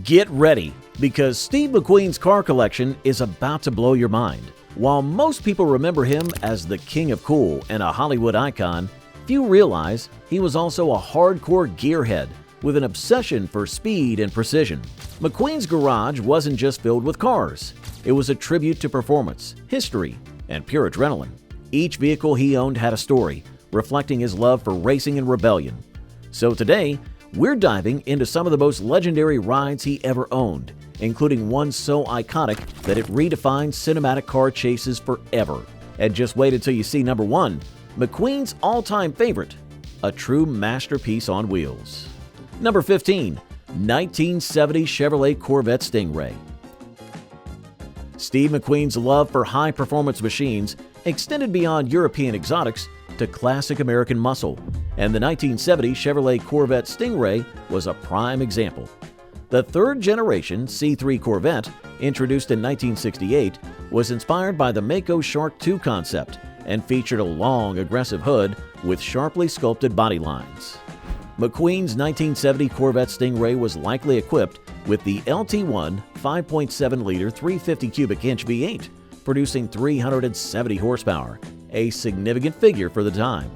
Get ready, because Steve McQueen's car collection is about to blow your mind. While most people remember him as the king of cool and a Hollywood icon, few realize he was also a hardcore gearhead with an obsession for speed and precision. McQueen's garage wasn't just filled with cars. It was a tribute to performance, history, and pure adrenaline. Each vehicle he owned had a story, reflecting his love for racing and rebellion. So today, we're diving into some of the most legendary rides he ever owned, including one so iconic that it redefined cinematic car chases forever. And just wait until you see number 1, McQueen's all-time favorite, a true masterpiece on wheels. Number 15, 1970 Chevrolet Corvette Stingray. Steve McQueen's love for high-performance machines extended beyond European exotics to classic American muscle, and the 1970 Chevrolet Corvette Stingray was a prime example. The third-generation C3 Corvette, introduced in 1968, was inspired by the Mako Shark II concept and featured a long, aggressive hood with sharply sculpted body lines. McQueen's 1970 Corvette Stingray was likely equipped with the LT1 5.7-liter 350 cubic inch V8, producing 370 horsepower, a significant figure for the time.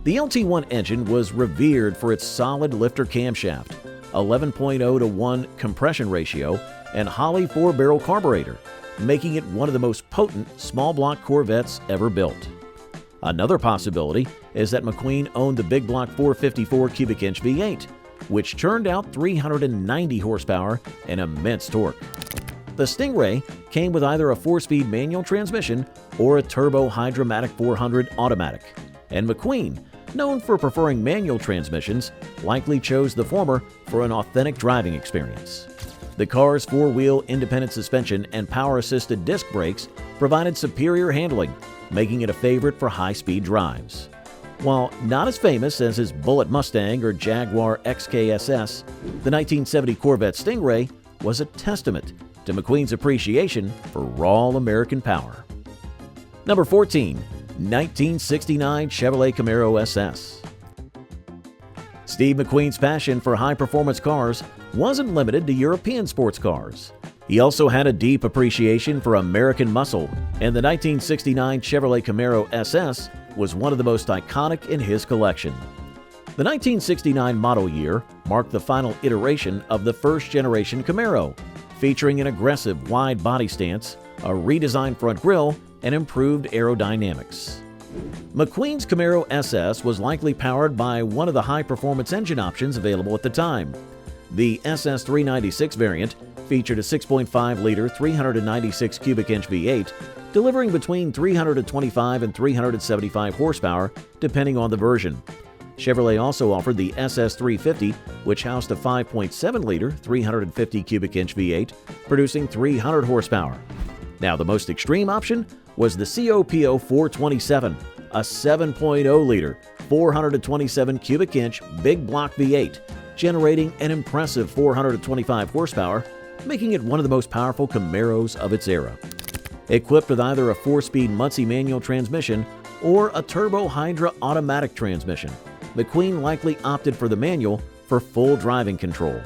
The LT1 engine was revered for its solid lifter camshaft, 11.0:1 compression ratio, and Holley 4-barrel carburetor, making it one of the most potent small-block Corvettes ever built. Another possibility is that McQueen owned the big block 454 cubic inch V8, which churned out 390 horsepower and immense torque. The Stingray came with either a 4-speed manual transmission or a turbo Hydra-Matic 400 automatic, and McQueen, known for preferring manual transmissions, likely chose the former for an authentic driving experience. The car's 4-wheel independent suspension and power-assisted disc brakes provided superior handling, making it a favorite for high-speed drives. While not as famous as his Bullitt Mustang or Jaguar XKSS, the 1970 Corvette Stingray was a testament to McQueen's appreciation for raw American power. Number 14, 1969 Chevrolet Camaro SS. Steve McQueen's passion for high-performance cars wasn't limited to European sports cars. He also had a deep appreciation for American muscle, and the 1969 Chevrolet Camaro SS was one of the most iconic in his collection. The 1969 model year marked the final iteration of the first-generation Camaro, featuring an aggressive wide body stance, a redesigned front grille, and improved aerodynamics. McQueen's Camaro SS was likely powered by one of the high-performance engine options available at the time. The SS 396 variant featured a 6.5-liter 396 cubic inch V8, delivering between 325 and 375 horsepower depending on the version. Chevrolet also offered the SS 350, which housed a 5.7-liter 350 cubic inch V8, producing 300 horsepower. Now, the most extreme option was the COPO 427, a 7.0-liter 427 cubic inch big block V8, generating an impressive 425 horsepower, making it one of the most powerful Camaros of its era. Equipped with either a 4-speed Muncie manual transmission or a turbo Hydra automatic transmission, McQueen likely opted for the manual for full driving control.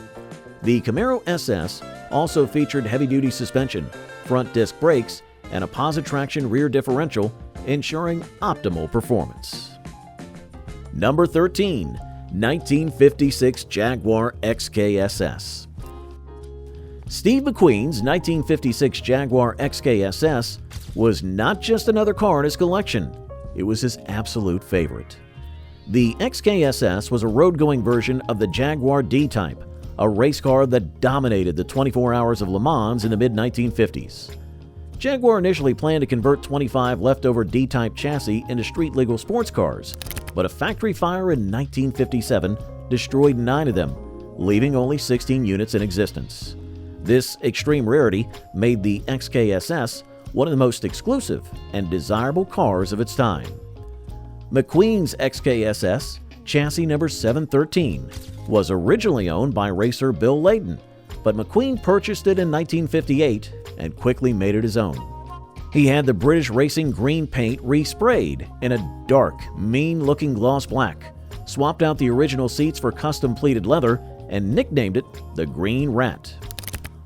The Camaro SS also featured heavy-duty suspension, front disc brakes, and a posit-traction rear differential, ensuring optimal performance. Number 13, 1956 Jaguar XKSS. Steve McQueen's 1956 Jaguar XKSS was not just another car in his collection, it was his absolute favorite. The XKSS was a road-going version of the Jaguar D-Type, a race car that dominated the 24 Hours of Le Mans in the mid-1950s. Jaguar initially planned to convert 25 leftover D-Type chassis into street-legal sports cars, but a factory fire in 1957 destroyed 9 of them, leaving only 16 units in existence. This extreme rarity made the XKSS one of the most exclusive and desirable cars of its time. McQueen's XKSS, chassis number 713, was originally owned by racer Bill Layton, but McQueen purchased it in 1958 and quickly made it his own. He had the British racing green paint resprayed in a dark, mean-looking gloss black, swapped out the original seats for custom pleated leather, and nicknamed it the Green Rat.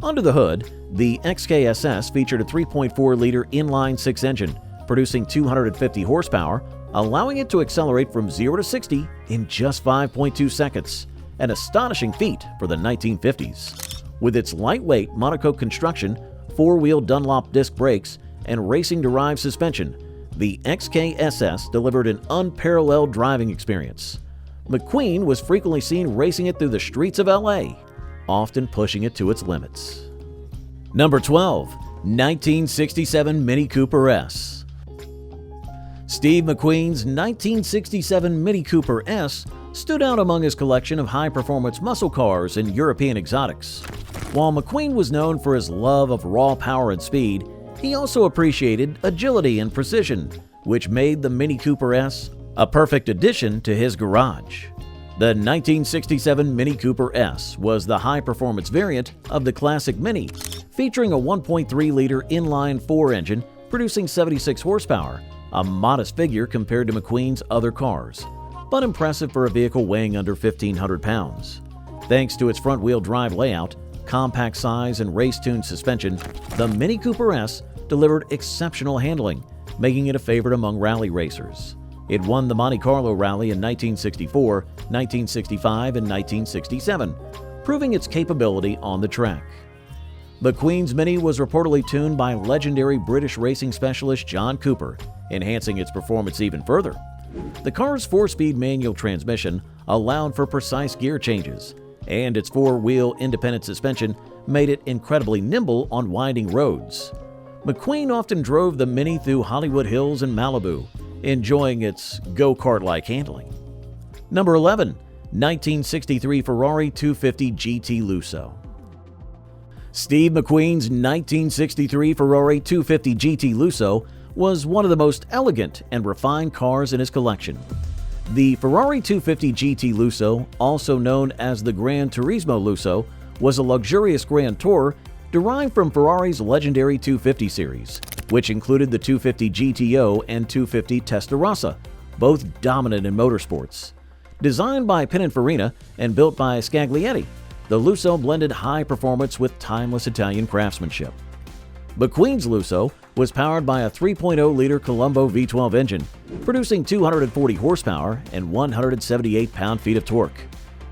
Under the hood, the XKSS featured a 3.4-liter inline-six engine, producing 250 horsepower, allowing it to accelerate from 0 to 60 in just 5.2 seconds, an astonishing feat for the 1950s. With its lightweight monocoque construction, four-wheel Dunlop disc brakes, and racing-derived suspension, the XKSS delivered an unparalleled driving experience. McQueen was frequently seen racing it through the streets of LA, often pushing it to its limits. Number 12. 1967 Mini Cooper S. Steve McQueen's 1967 Mini Cooper S stood out among his collection of high-performance muscle cars and European exotics. While McQueen was known for his love of raw power and speed, he also appreciated agility and precision, which made the Mini Cooper S a perfect addition to his garage. The 1967 Mini Cooper S was the high-performance variant of the classic Mini, featuring a 1.3-liter inline-4 engine producing 76 horsepower, a modest figure compared to McQueen's other cars, but impressive for a vehicle weighing under 1,500 pounds. Thanks to its front-wheel drive layout, compact size, and race-tuned suspension, the Mini Cooper S delivered exceptional handling, making it a favorite among rally racers. It won the Monte Carlo Rally in 1964, 1965, and 1967, proving its capability on the track. McQueen's Mini was reportedly tuned by legendary British racing specialist John Cooper, enhancing its performance even further. The car's 4-speed manual transmission allowed for precise gear changes, and its 4-wheel independent suspension made it incredibly nimble on winding roads. McQueen often drove the Mini through Hollywood Hills and Malibu, enjoying its go-kart-like handling. Number 11. 1963 Ferrari 250 GT Lusso. Steve McQueen's 1963 Ferrari 250 GT Lusso was one of the most elegant and refined cars in his collection. The Ferrari 250 GT Lusso, also known as the Gran Turismo Lusso, was a luxurious Grand Tourer derived from Ferrari's legendary 250 series, which included the 250 GTO and 250 Testarossa, both dominant in motorsports. Designed by Pininfarina and built by Scaglietti, the Lusso blended high performance with timeless Italian craftsmanship. McQueen's Lusso was powered by a 3.0-liter Colombo V12 engine, producing 240 horsepower and 178 pound-feet of torque.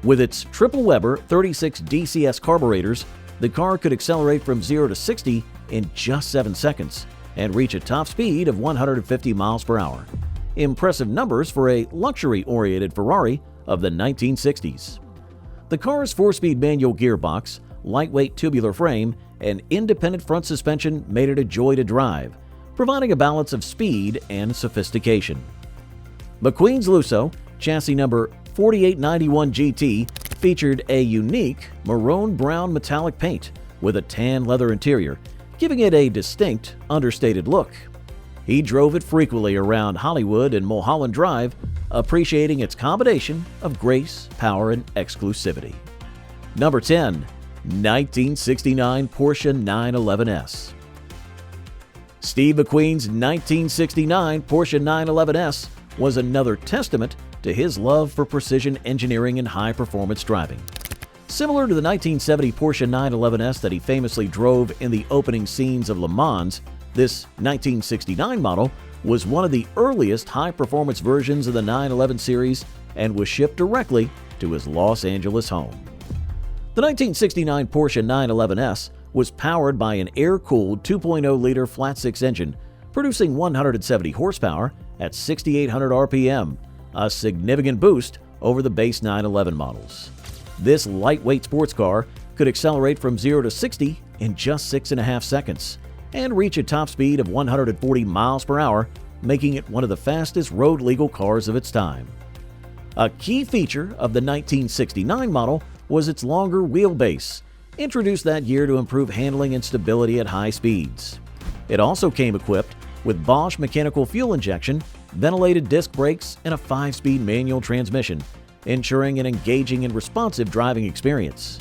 With its triple Weber 36 DCS carburetors, the car could accelerate from 0 to 60 in just 7 seconds and reach a top speed of 150 miles per hour. Impressive numbers for a luxury-oriented Ferrari of the 1960s. The car's 4-speed manual gearbox, lightweight tubular frame, and independent front suspension made it a joy to drive, providing a balance of speed and sophistication. McQueen's Lusso, chassis number 4891 GT, featured a unique maroon-brown metallic paint with a tan leather interior, giving it a distinct, understated look. He drove it frequently around Hollywood and Mulholland Drive, appreciating its combination of grace, power, and exclusivity. Number 10. 1969 Porsche 911S. Steve McQueen's 1969 Porsche 911S was another testament to his love for precision engineering and high-performance driving. Similar to the 1970 Porsche 911S that he famously drove in the opening scenes of Le Mans, this 1969 model was one of the earliest high-performance versions of the 911 series and was shipped directly to his Los Angeles home. The 1969 Porsche 911S was powered by an air-cooled 2.0-liter flat-six engine, producing 170 horsepower at 6,800 RPM, a significant boost over the base 911 models. This lightweight sports car could accelerate from 0 to 60 in just 6.5 seconds and reach a top speed of 140 miles per hour, making it one of the fastest road-legal cars of its time. A key feature of the 1969 model was its longer wheelbase, introduced that year to improve handling and stability at high speeds. It also came equipped with Bosch mechanical fuel injection, ventilated disc brakes, and a 5-speed manual transmission, ensuring an engaging and responsive driving experience.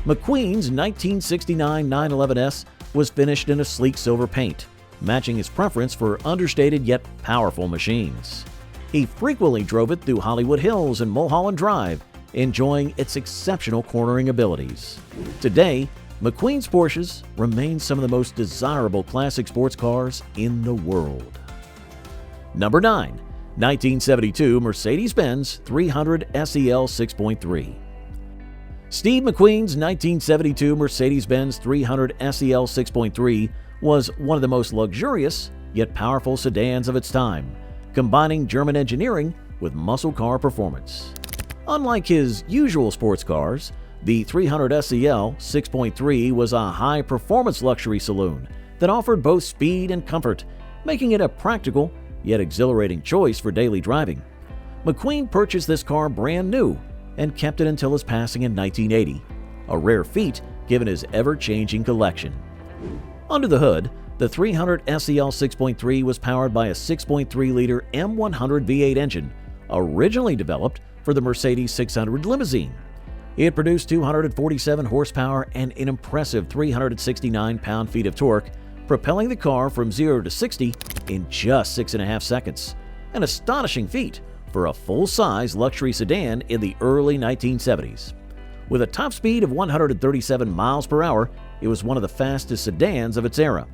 McQueen's 1969 911S was finished in a sleek silver paint, matching his preference for understated yet powerful machines. He frequently drove it through Hollywood Hills and Mulholland Drive, enjoying its exceptional cornering abilities. Today, McQueen's Porsches remain some of the most desirable classic sports cars in the world. Number 9. 1972 Mercedes-Benz 300 SEL 6.3. Steve McQueen's 1972 Mercedes-Benz 300 SEL 6.3 was one of the most luxurious yet powerful sedans of its time, combining German engineering with muscle car performance. Unlike his usual sports cars, the 300 SEL 6.3 was a high-performance luxury saloon that offered both speed and comfort, making it a practical yet exhilarating choice for daily driving. McQueen purchased this car brand new and kept it until his passing in 1980, a rare feat given his ever-changing collection. Under the hood, the 300 SEL 6.3 was powered by a 6.3-liter M100 V8 engine, originally developed for the Mercedes 600 limousine. It produced 247 horsepower and an impressive 369 pound-feet of torque, propelling the car from 0 to 60 in just 6.5 seconds, an astonishing feat for a full-size luxury sedan in the early 1970s. With a top speed of 137 miles per hour, it was one of the fastest sedans of its era.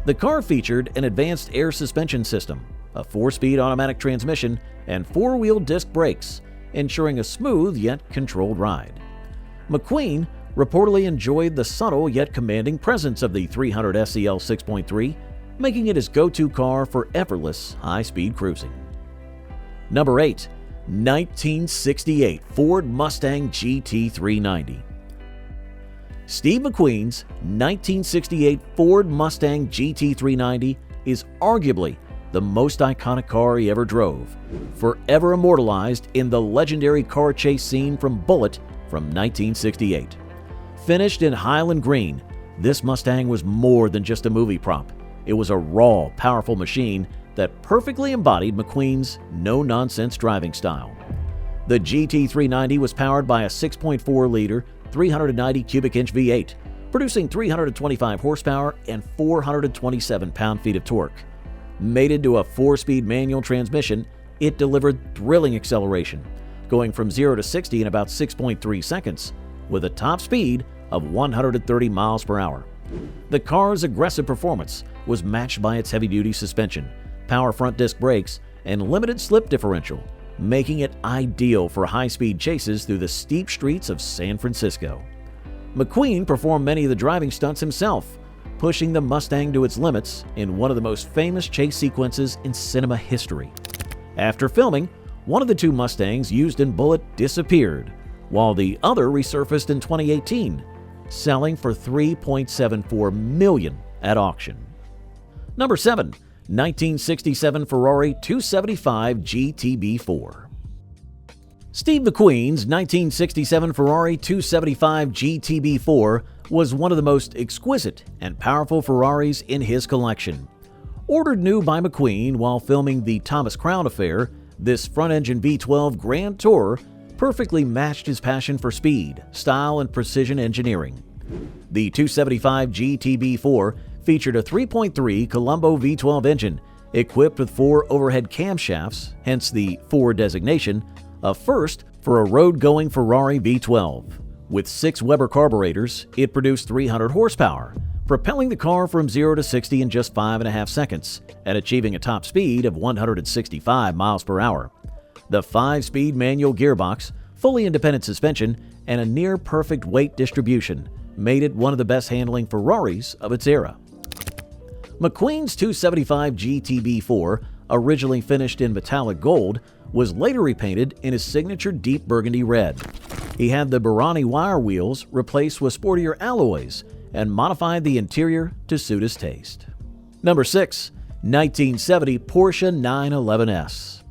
The car featured an advanced air suspension system, a 4-speed automatic transmission, and 4-wheel disc brakes, ensuring a smooth yet controlled ride. McQueen reportedly enjoyed the subtle yet commanding presence of the 300 SEL 6.3, making it his go-to car for effortless high-speed cruising. Number 8. 1968 Ford Mustang GT 390. Steve McQueen's 1968 Ford Mustang GT 390 is arguably the most iconic car he ever drove, forever immortalized in the legendary car chase scene from Bullitt from 1968. Finished in Highland green, this Mustang was more than just a movie prop. It was a raw, powerful machine that perfectly embodied McQueen's no-nonsense driving style. The GT 390 was powered by a 6.4-liter, 390 cubic inch V8, producing 325 horsepower and 427 pound-feet of torque. Mated to a 4-speed manual transmission, it delivered thrilling acceleration, going from 0 to 60 in about 6.3 seconds, with a top speed of 130 miles per hour. The car's aggressive performance was matched by its heavy-duty suspension, power front disc brakes, and limited slip differential, making it ideal for high-speed chases through the steep streets of San Francisco. McQueen performed many of the driving stunts himself, pushing the Mustang to its limits in one of the most famous chase sequences in cinema history. After filming, one of the two Mustangs used in Bullitt disappeared, while the other resurfaced in 2018, selling for $3.74 million at auction. Number 7. 1967 Ferrari 275 GTB4. Steve McQueen's 1967 Ferrari 275 GTB4 was one of the most exquisite and powerful Ferraris in his collection. Ordered new by McQueen while filming the Thomas Crown Affair, this front-engine V12 Grand Tourer perfectly matched his passion for speed, style, and precision engineering. The 275 GTB4 featured a 3.3 Colombo V12 engine equipped with 4 overhead camshafts, hence the 4 designation, a first for a road-going Ferrari V12. With 6 Weber carburetors, it produced 300 horsepower, propelling the car from 0 to 60 in just 5.5 seconds and achieving a top speed of 165 miles per hour. The 5-speed manual gearbox, fully independent suspension, and a near-perfect weight distribution made it one of the best handling Ferraris of its era. McQueen's 275 GTB4, originally finished in metallic gold, was later repainted in his signature deep burgundy red. He had the Barani wire wheels replaced with sportier alloys and modified the interior to suit his taste. Number 6. 1970 Porsche 911S.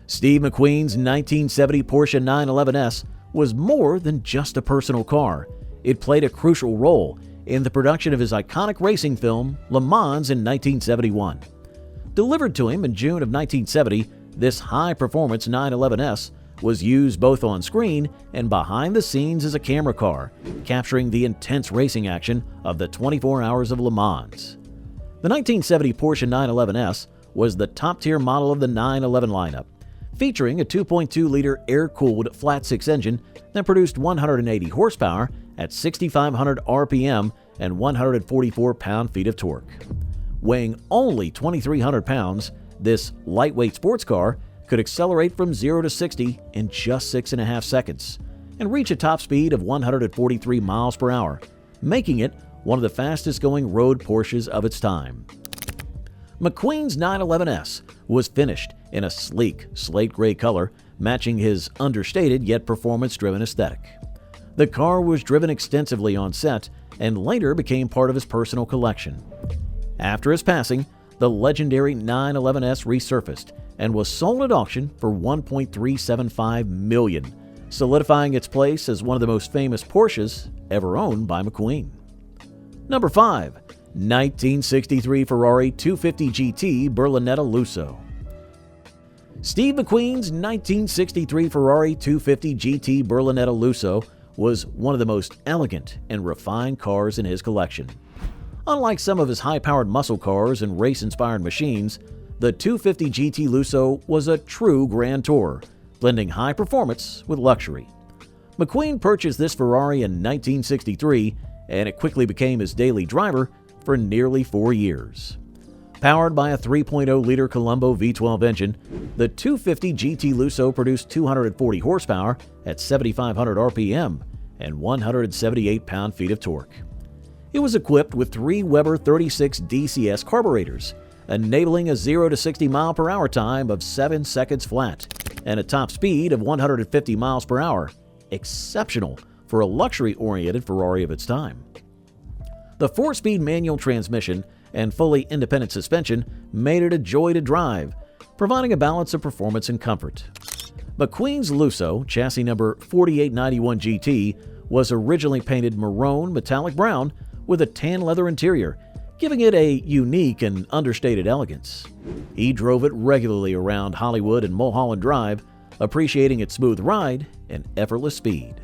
Steve McQueen's 1970 Porsche 911S was more than just a personal car. It played a crucial role in the production of his iconic racing film Le Mans in 1971. Delivered to him in June of 1970, this high-performance 911S was used both on screen and behind the scenes as a camera car, capturing the intense racing action of the 24 Hours of Le Mans. The 1970 Porsche 911S was the top-tier model of the 911 lineup, featuring a 2.2-liter air-cooled flat-six engine that produced 180 horsepower at 6,500 RPM and 144 pound-feet of torque. Weighing only 2,300 pounds, this lightweight sports car could accelerate from 0 to 60 in just 6.5 seconds and reach a top speed of 143 miles per hour, making it one of the fastest-going road Porsches of its time. McQueen's 911S was finished in a sleek slate gray color, matching his understated yet performance-driven aesthetic. The car was driven extensively on set and later became part of his personal collection. After his passing, the legendary 911S resurfaced and was sold at auction for $1.375 million, solidifying its place as one of the most famous Porsches ever owned by McQueen. Number 5. 1963 Ferrari 250 GT Berlinetta Lusso. Steve McQueen's 1963 Ferrari 250 GT Berlinetta Lusso was one of the most elegant and refined cars in his collection. Unlike some of his high-powered muscle cars and race-inspired machines, the 250 GT Lusso was a true grand tourer, blending high performance with luxury. McQueen purchased this Ferrari in 1963, and it quickly became his daily driver for nearly 4 years. Powered by a 3.0-liter Colombo V12 engine, the 250 GT Lusso produced 240 horsepower at 7,500 RPM and 178 pound-feet of torque. It was equipped with 3 Weber 36 DCS carburetors, enabling a 0 to 60 mile per hour time of 7 seconds flat and a top speed of 150 miles per hour, exceptional for a luxury-oriented Ferrari of its time. The 4-speed manual transmission and fully independent suspension made it a joy to drive, providing a balance of performance and comfort. McQueen's Lusso, chassis number 4891 GT, was originally painted maroon metallic brown with a tan leather interior, giving it a unique and understated elegance. He drove it regularly around Hollywood and Mulholland Drive, appreciating its smooth ride and effortless speed.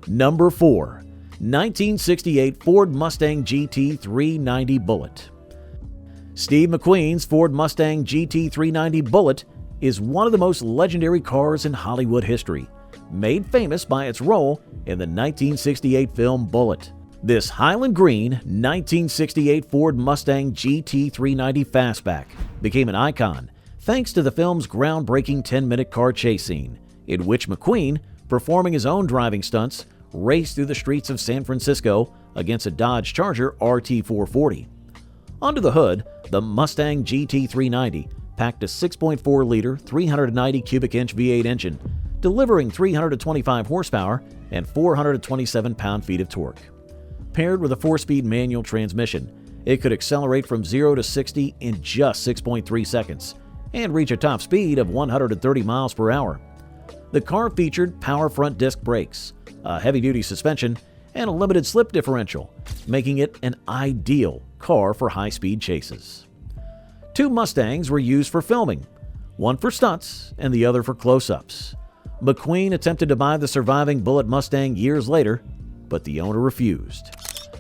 Number 4. 1968 Ford Mustang GT 390 Bullitt. Steve McQueen's Ford Mustang GT 390 Bullitt is one of the most legendary cars in Hollywood history, made famous by its role in the 1968 film Bullitt. This Highland Green 1968 Ford Mustang GT 390 Fastback became an icon thanks to the film's groundbreaking 10-minute car chase scene, in which McQueen, performing his own driving stunts, raced through the streets of San Francisco against a Dodge Charger RT440. Under the hood, the Mustang GT 390 packed a 6.4-liter, 390 cubic inch V8 engine, delivering 325 horsepower and 427 pound-feet of torque. Paired with a 4-speed manual transmission, it could accelerate from 0 to 60 in just 6.3 seconds and reach a top speed of 130 miles per hour. The car featured power front disc brakes, a heavy-duty suspension, and a limited slip differential, making it an ideal car for high-speed chases. 2 Mustangs were used for filming, one for stunts and the other for close-ups. McQueen attempted to buy the surviving Bullitt Mustang years later, but the owner refused.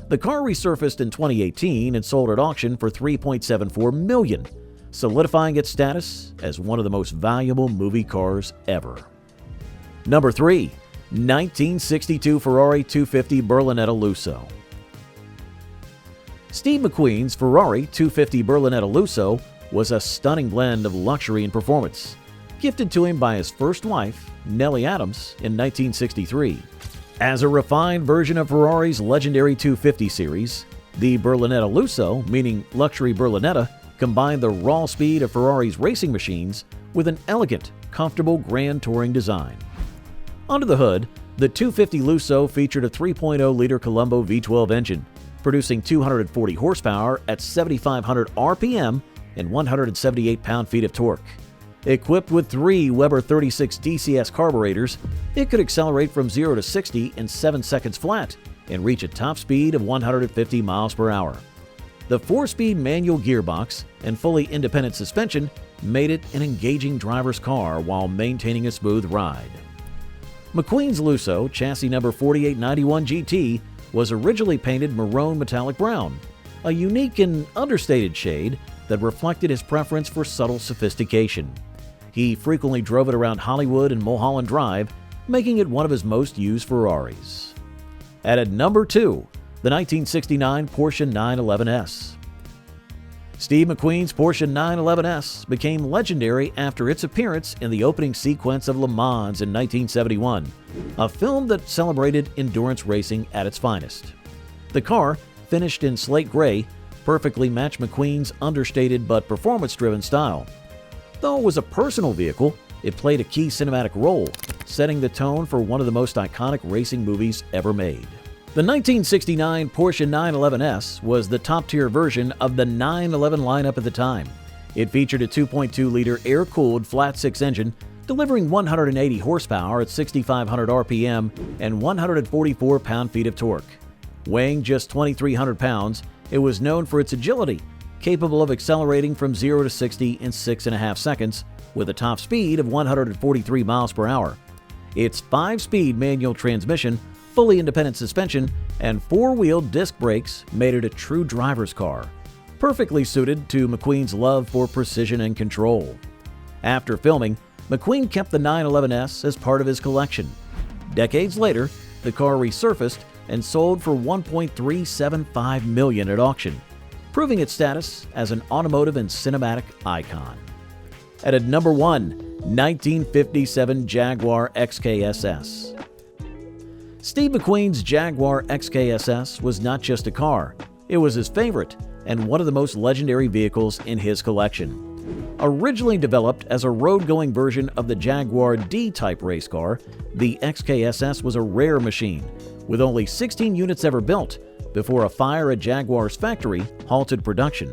The car resurfaced in 2018 and sold at auction for $3.74 million, solidifying its status as one of the most valuable movie cars ever. Number 3. 1962 Ferrari 250 Berlinetta Lusso. Steve McQueen's Ferrari 250 Berlinetta Lusso was a stunning blend of luxury and performance, gifted to him by his first wife, Nellie Adams, in 1963. As a refined version of Ferrari's legendary 250 series, the Berlinetta Lusso, meaning luxury Berlinetta, combined the raw speed of Ferrari's racing machines with an elegant, comfortable grand touring design. Under the hood, the 250 Lusso featured a 3.0-liter Colombo V12 engine, producing 240 horsepower at 7,500 RPM and 178 pound-feet of torque. Equipped with 3 Weber 36 DCS carburetors, it could accelerate from 0 to 60 in 7 seconds flat and reach a top speed of 150 miles per hour. The 4-speed manual gearbox and fully independent suspension made it an engaging driver's car while maintaining a smooth ride. McQueen's Lusso, chassis number 4891 GT, was originally painted maroon metallic brown, a unique and understated shade that reflected his preference for subtle sophistication. He frequently drove it around Hollywood and Mulholland Drive, making it one of his most used Ferraris. At number 2, the 1969 Porsche 911S. Steve McQueen's Porsche 911S became legendary after its appearance in the opening sequence of Le Mans in 1971, a film that celebrated endurance racing at its finest. The car, finished in slate gray, perfectly matched McQueen's understated but performance-driven style. Though it was a personal vehicle, it played a key cinematic role, setting the tone for one of the most iconic racing movies ever made. The 1969 Porsche 911S was the top-tier version of the 911 lineup at the time. It featured a 2.2-liter air-cooled flat-six engine, delivering 180 horsepower at 6,500 RPM and 144 pound-feet of torque. Weighing just 2,300 pounds, it was known for its agility, capable of accelerating from 0 to 60 in 6.5 seconds, with a top speed of 143 miles per hour. Its 5-speed manual transmission, fully independent suspension, and 4-wheel disc brakes made it a true driver's car, perfectly suited to McQueen's love for precision and control. After filming, McQueen kept the 911S as part of his collection. Decades later, the car resurfaced and sold for $1.375 million at auction, proving its status as an automotive and cinematic icon. At number 1, 1957 Jaguar XKSS. Steve McQueen's Jaguar XKSS was not just a car, it was his favorite and one of the most legendary vehicles in his collection. Originally developed as a road-going version of the Jaguar D-type race car, the XKSS was a rare machine, with only 16 units ever built before a fire at Jaguar's factory halted production.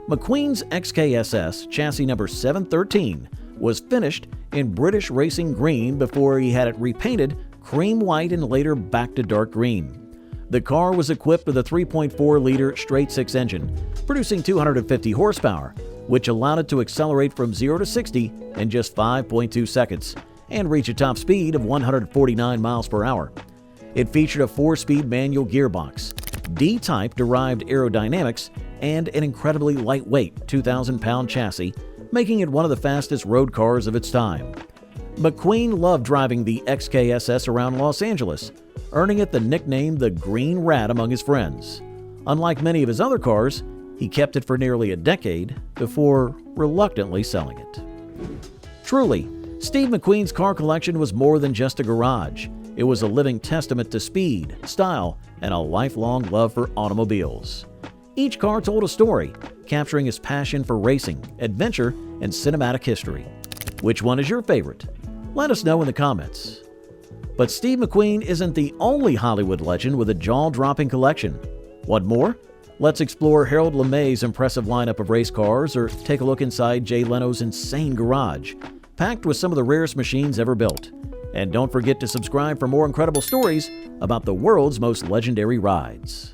McQueen's XKSS chassis number 713 was finished in British racing green before he had it repainted cream white and later back to dark green. The car was equipped with a 3.4-liter straight-six engine, producing 250 horsepower, which allowed it to accelerate from 0 to 60 in just 5.2 seconds and reach a top speed of 149 miles per hour. It featured a 4-speed manual gearbox, D-type derived aerodynamics, and an incredibly lightweight 2,000-pound chassis, making it one of the fastest road cars of its time. McQueen loved driving the XKSS around Los Angeles, earning it the nickname the Green Rat among his friends. Unlike many of his other cars, he kept it for nearly a decade before reluctantly selling it. Truly, Steve McQueen's car collection was more than just a garage. It was a living testament to speed, style, and a lifelong love for automobiles. Each car told a story, capturing his passion for racing, adventure, and cinematic history. Which one is your favorite? Let us know in the comments. But Steve McQueen isn't the only Hollywood legend with a jaw-dropping collection. Want more? Let's explore Harold LeMay's impressive lineup of race cars, or take a look inside Jay Leno's insane garage, packed with some of the rarest machines ever built. And don't forget to subscribe for more incredible stories about the world's most legendary rides.